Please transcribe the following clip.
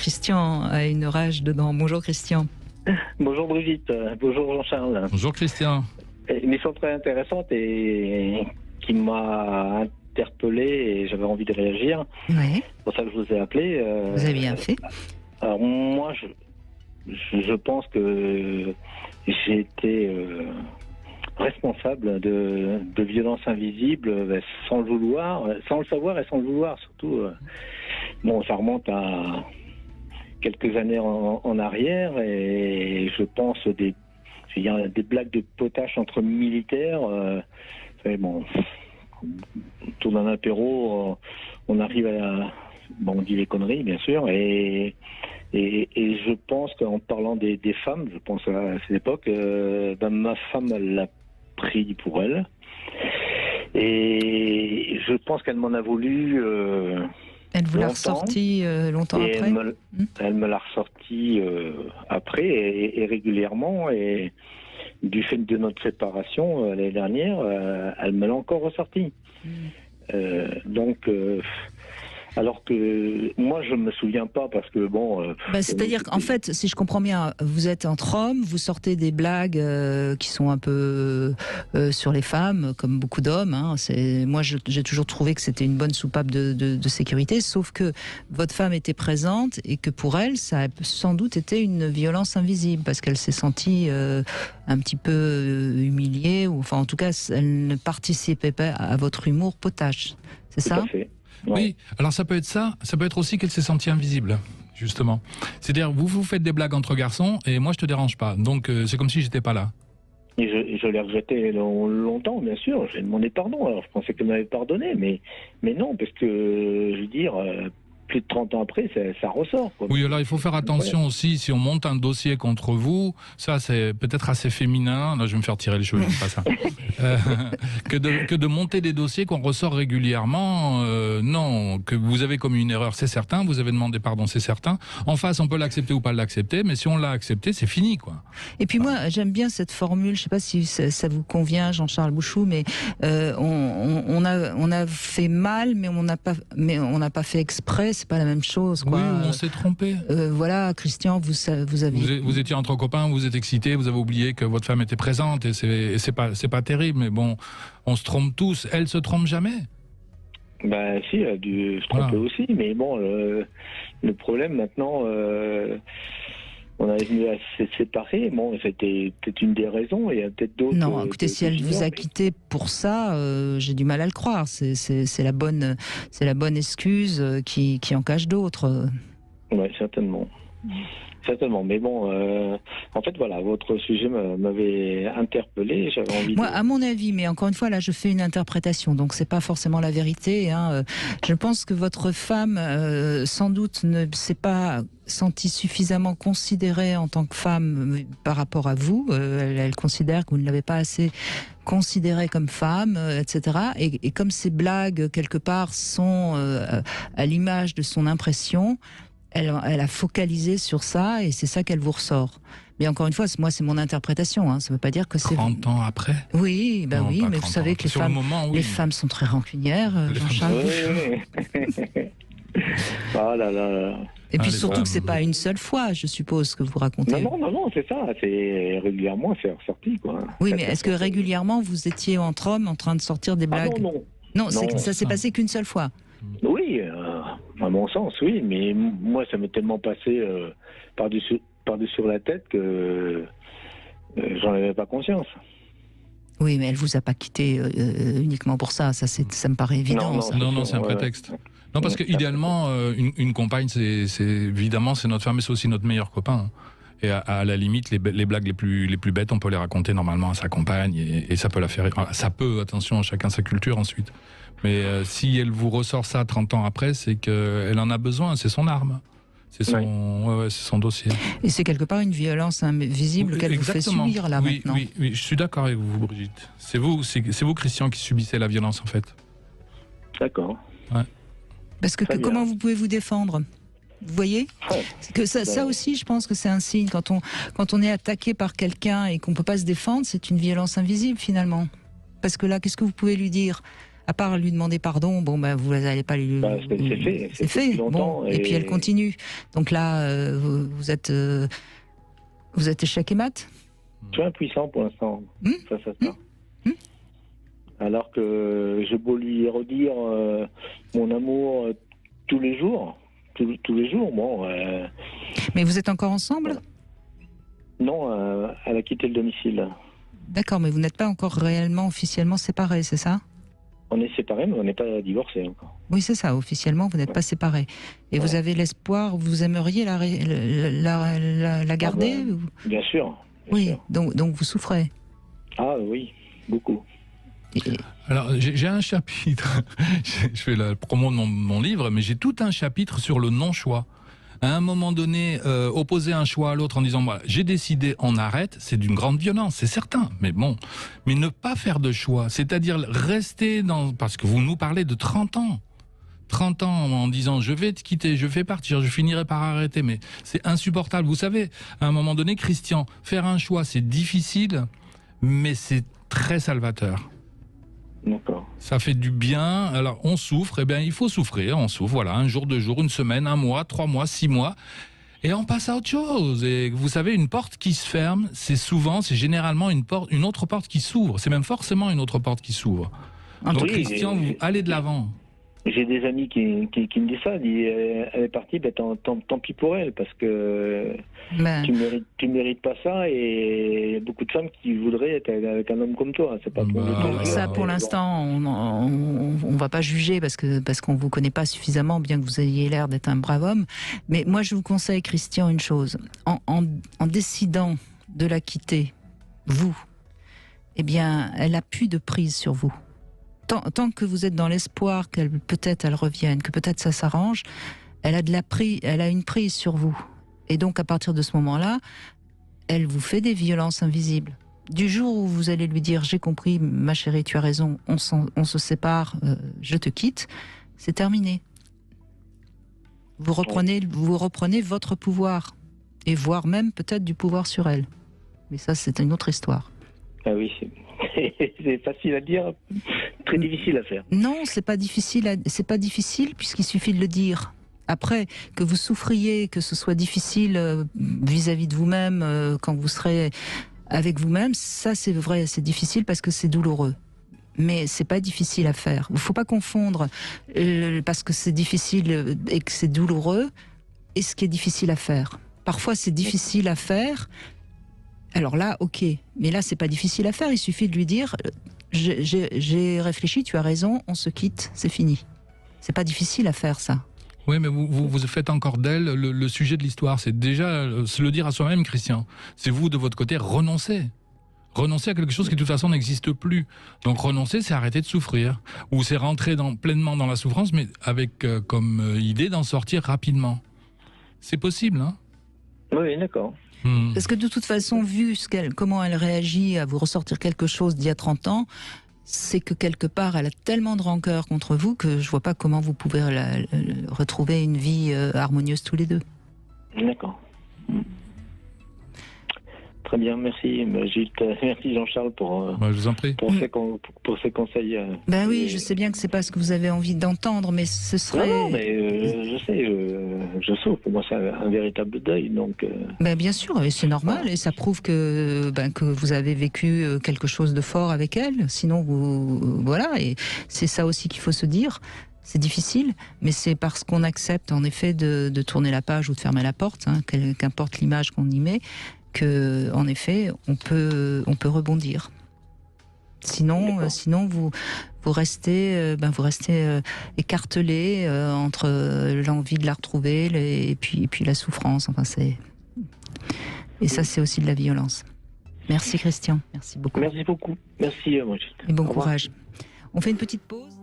Christian a une rage dedans. Bonjour Christian. Bonjour Brigitte, bonjour Jean-Charles. Bonjour Christian. Une émission très intéressante et qui m'a interpellé et j'avais envie de réagir. Ouais. C'est pour ça que je vous ai appelé. Vous avez bien fait. Alors moi, je pense que j'ai été responsable de violences invisibles sans le vouloir, sans le savoir et sans le vouloir surtout. Bon, ça remonte à quelques années en arrière et je pense des blagues de potache entre militaires. Bon, autour d'un apéro, on arrive on dit les conneries bien sûr et je pense qu'en parlant des femmes, je pense à cette époque, ma femme elle l'a pris pour elle et je pense qu'elle m'en a voulu. Elle vous l'a ressorti longtemps et après. Elle me l'a ressorti après et régulièrement et du fait de notre séparation l'année dernière, elle me l'a encore ressorti. Donc alors que moi je me souviens pas parce que bon. C'est-à-dire qu'en fait, si je comprends bien, vous êtes entre hommes, vous sortez des blagues qui sont un peu sur les femmes, comme beaucoup d'hommes. Hein. Moi, j'ai toujours trouvé que c'était une bonne soupape de sécurité, sauf que votre femme était présente et que pour elle, ça a sans doute été une violence invisible parce qu'elle s'est sentie un petit peu humiliée, ou enfin en tout cas, elle ne participait pas à votre humour potache. C'est ça ? Tout à fait. Ouais. Oui, alors ça peut être ça, ça peut être aussi qu'elle s'est sentie invisible, justement. C'est-à-dire, vous faites des blagues entre garçons et moi je te dérange pas, donc c'est comme si j'étais pas là. Et je l'ai regretté longtemps, bien sûr, j'ai demandé pardon, alors je pensais qu'elle m'avait pardonné, mais non, parce que, je veux dire, plus de 30 ans après, ça ressort. Quoi. Oui, alors il faut faire attention aussi, si on monte un dossier contre vous, ça c'est peut-être assez féminin, là je vais me faire tirer les cheveux, pas ça, que de monter des dossiers qu'on ressort régulièrement, non, que vous avez commis une erreur, c'est certain, vous avez demandé pardon, c'est certain, en face on peut l'accepter ou pas l'accepter, mais si on l'a accepté, c'est fini, quoi. Et puis moi, j'aime bien cette formule, je sais pas si ça vous convient, Jean-Charles Bouchou, mais on a fait mal, mais on n'a pas fait exprès. C'est pas la même chose, quoi. Oui, on s'est trompé. Voilà, Christian, vous étiez entre copains, vous êtes excité, vous avez oublié que votre femme était présente et c'est pas terrible, mais bon, on se trompe tous. Elle se trompe jamais. Bah si, elle a dû se tromper aussi, mais bon, le problème maintenant, on a venu à se séparer. Bon, c'était peut-être une des raisons, et il y a peut-être d'autres. Non, écoutez, si elle vous a quitté pour ça, j'ai du mal à le croire. C'est la bonne excuse qui en cache d'autres. Oui, certainement. Certainement, mais bon, en fait, voilà, votre sujet m'avait interpellé, j'avais envie. Moi, à mon avis, mais encore une fois, là, je fais une interprétation, donc c'est pas forcément la vérité. Hein. Je pense que votre femme, sans doute, ne s'est pas sentie suffisamment considérée en tant que femme par rapport à vous. Elle considère que vous ne l'avez pas assez considérée comme femme, etc. Et comme ces blagues, quelque part, sont à l'image de son impression, elle a focalisé sur ça et c'est ça qu'elle vous ressort. Mais encore une fois, moi, c'est mon interprétation. Hein. Ça ne veut pas dire que c'est... 30 ans après ? Oui, ben non, oui, mais vous savez que les femmes sont très rancunières, Jean-Charles Bouchou. Oh là là. Et puis surtout que c'est pas une seule fois, je suppose, que vous racontez. Non, c'est ça. C'est régulièrement, c'est ressorti, quoi. Oui, mais est-ce que régulièrement vous étiez entre hommes en train de sortir des blagues ? Non, ça s'est passé qu'une seule fois. Oui, à mon sens, oui, mais moi, ça m'est tellement passé par-dessus la tête que j'en avais pas conscience. Oui, mais elle vous a pas quitté uniquement pour ça. Ça me paraît évident. Non, c'est un prétexte. Non, parce que idéalement, une compagne, c'est évidemment c'est notre femme, mais c'est aussi notre meilleur copain. Et à la limite, les blagues les plus bêtes, on peut les raconter normalement à sa compagne et ça peut la faire. Ça peut, attention, chacun sa culture ensuite. Mais si elle vous ressort ça 30 ans après, c'est qu'elle en a besoin, c'est son arme. C'est son dossier. Et c'est quelque part une violence invisible qu'elle vous fait subir là maintenant. Oui, je suis d'accord avec vous, Brigitte. C'est vous, Christian, qui subissez la violence en fait. D'accord. Ouais. Parce que comment vous pouvez vous défendre ? Vous voyez que ça aussi, je pense que c'est un signe. Quand on est attaqué par quelqu'un et qu'on ne peut pas se défendre, c'est une violence invisible finalement. Parce que là, qu'est-ce que vous pouvez lui dire ? À part lui demander pardon, bon, vous n'allez pas lui. C'est fait. C'est fait. Bon, et puis elle continue. Donc là, vous êtes échec et mat. Je suis impuissant pour l'instant face à ça. Alors que j'ai beau lui redire mon amour tous les jours, bon. Mais vous êtes encore ensemble ? Non, elle a quitté le domicile. D'accord, mais vous n'êtes pas encore réellement, officiellement séparés, c'est ça ? On est séparés, mais on n'est pas divorcés encore. Oui, c'est ça. Officiellement, vous n'êtes pas séparés. Et vous avez l'espoir, vous aimeriez la garder Bien sûr. Oui, donc vous souffrez. Ah oui, beaucoup. Alors, j'ai un chapitre, je fais la promo de mon livre, mais j'ai tout un chapitre sur le non-choix. À un moment donné, opposer un choix à l'autre en disant voilà, j'ai décidé, on arrête, c'est d'une grande violence, c'est certain. Mais bon, mais ne pas faire de choix, c'est-à-dire rester dans... Parce que vous nous parlez de 30 ans. 30 ans en disant je vais te quitter, je vais partir, je finirai par arrêter, mais c'est insupportable. Vous savez, à un moment donné, Christian, faire un choix, c'est difficile, mais c'est très salvateur. D'accord. Ça fait du bien. Alors, on souffre. Eh bien, il faut souffrir. On souffre. Voilà, un jour, 2 jours, une semaine, 1 mois, 3 mois, 6 mois. Et on passe à autre chose. Et vous savez, une porte qui se ferme, c'est généralement une autre porte qui s'ouvre. C'est même forcément une autre porte qui s'ouvre. Donc, oui, Christian, vous allez de l'avant. J'ai des amis qui me disent ça. Elle est partie, tant pis pour elle, parce que tu mérites pas ça. Et beaucoup de femmes qui voudraient être avec un homme comme toi. C'est pas ça, pour l'instant, on va pas juger parce qu'on vous connaît pas suffisamment, bien que vous ayez l'air d'être un brave homme. Mais moi, je vous conseille, Christian, une chose. En décidant de la quitter, vous, eh bien, elle a plus de prise sur vous. Tant que vous êtes dans l'espoir qu'elle revienne, que peut-être ça s'arrange, elle a une prise sur vous. Et donc, à partir de ce moment-là, elle vous fait des violences invisibles. Du jour où vous allez lui dire « J'ai compris, ma chérie, tu as raison, on se sépare, je te quitte », c'est terminé. Vous reprenez votre pouvoir, et voire même peut-être du pouvoir sur elle. Mais ça, c'est une autre histoire. Ah oui, c'est facile à dire, très difficile à faire. Non, c'est pas difficile puisqu'il suffit de le dire. Après, que vous souffriez, que ce soit difficile vis-à-vis de vous-même, quand vous serez avec vous-même, ça c'est vrai, c'est difficile parce que c'est douloureux. Mais c'est pas difficile à faire. Il faut pas confondre parce que c'est difficile et que c'est douloureux et ce qui est difficile à faire. Parfois c'est difficile à faire. Alors là, ok, mais là c'est pas difficile à faire, il suffit de lui dire j'ai réfléchi, tu as raison, on se quitte, c'est fini. C'est pas difficile à faire ça. Oui, mais vous faites encore d'elle le sujet de l'histoire. C'est déjà se le dire à soi-même, Christian. C'est vous, de votre côté, renoncer. Renoncer à quelque chose qui de toute façon n'existe plus. Donc renoncer, c'est arrêter de souffrir. Ou c'est rentrer pleinement dans la souffrance, mais avec comme idée d'en sortir rapidement. C'est possible, hein ? Oui, d'accord. Parce que de toute façon, vu comment elle réagit à vous ressortir quelque chose d'il y a 30 ans, c'est que quelque part, elle a tellement de rancœur contre vous que je vois pas comment vous pouvez retrouver une vie harmonieuse tous les deux. D'accord. Très bien, merci Gilles, merci Jean-Charles pour, je vous en prie. pour ces conseils. Ben oui, je sais bien que c'est pas ce que vous avez envie d'entendre, mais ce serait... Non, mais je sais, je souffre, pour moi c'est un véritable deuil, donc... Ben bien sûr, et c'est normal, et ça prouve que vous avez vécu quelque chose de fort avec elle, sinon voilà, et c'est ça aussi qu'il faut se dire. C'est difficile, mais c'est parce qu'on accepte en effet de tourner la page ou de fermer la porte, hein, qu'importe l'image qu'on y met, que en effet on peut rebondir. Sinon vous restez écartelé entre l'envie de la retrouver et puis la souffrance. Enfin ça c'est aussi de la violence. Merci Christian, merci beaucoup. Merci beaucoup, merci moi. Et bon courage. On fait une petite pause.